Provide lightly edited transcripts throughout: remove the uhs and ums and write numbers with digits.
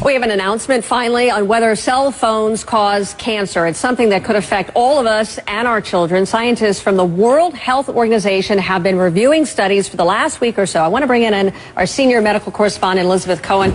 We have an announcement finally on whether cell phones cause cancer. It's something that could affect all of us and our children. Scientists from the World Health Organization have been reviewing studies for the last week or so. I want to bring in our senior medical correspondent, Elizabeth Cohen,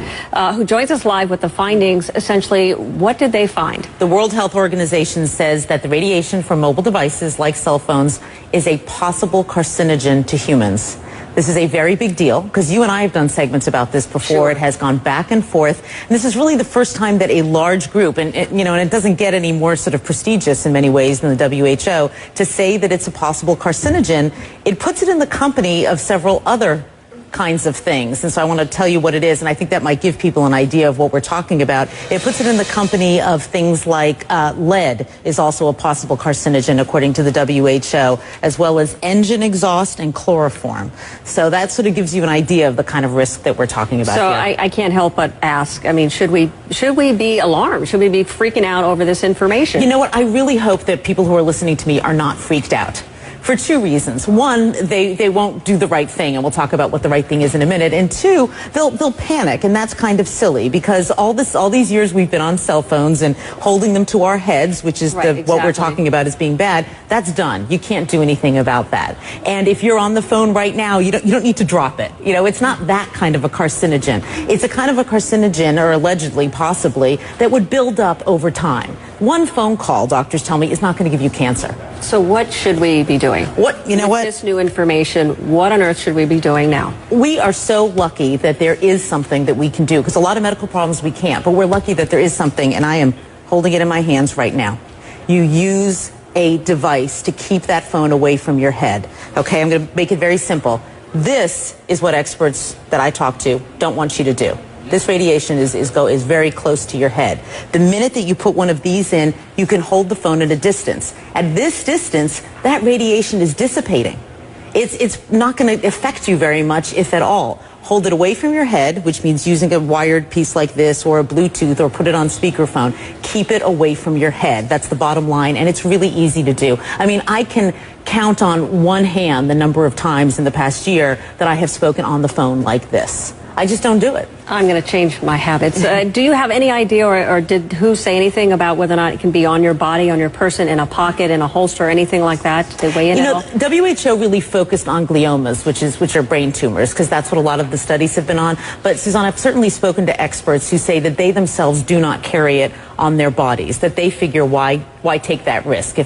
who joins us live with the findings. Essentially, what did they find? The World Health Organization says that the radiation from mobile devices like cell phones is a possible carcinogen to humans. This is a very big deal because you and I have done segments about this before. Sure. It has gone back and forth. And this is really the first time that a large group, and it doesn't get any more sort of prestigious in many ways than the WHO, to say that it's a possible carcinogen. It puts it in the company of several other kinds of things. And so I want to tell you what it is, and I think that might give people an idea of what we're talking about. It puts it in the company of things like lead is also a possible carcinogen, according to the WHO, as well as engine exhaust and chloroform. So that sort of gives you an idea of the kind of risk that we're talking about so here. I can't help but ask, I mean, should we be alarmed? Should we be freaking out over this information? You know what? I really hope that people who are listening to me are not freaked out. For two reasons. One, they won't do the right thing, and we'll talk about what the right thing is in a minute. And two, they'll panic, and that's kind of silly because all these years we've been on cell phones and holding them to our heads, which is what we're talking about as being bad. That's done. You can't do anything about that. And if you're on the phone right now, you don't need to drop it. You know, it's not that kind of a carcinogen. It's a kind of a carcinogen, or allegedly, possibly, that would build up over time. One phone call, doctors tell me, is not going to give you cancer. So what should we be doing? With this new information, what on earth should we be doing now? We are so lucky that there is something that we can do, because a lot of medical problems we can't, but we're lucky that there is something, and I am holding it in my hands right now. You use a device to keep that phone away from your head. Okay, I'm going to make it very simple. This is what experts that I talk to don't want you to do. This radiation is very close to your head. The minute that you put one of these in, you can hold the phone at a distance. At this distance, that radiation is dissipating. It's not going to affect you very much, if at all. Hold it away from your head, which means using a wired piece like this or a Bluetooth, or put it on speakerphone. Keep it away from your head. That's the bottom line, and it's really easy to do. I mean, I can count on one hand the number of times in the past year that I have spoken on the phone like this. I just don't do it. I'm going to change my habits. Do you have any idea, or did WHO say anything about whether or not it can be on your body, on your person, in a pocket, in a holster, anything like that? Did they weigh in at all? WHO really focused on gliomas, which are brain tumors, because that's what a lot of the studies have been on. But Suzanne, I've certainly spoken to experts who say that they themselves do not carry it on their bodies, that they figure why take that risk?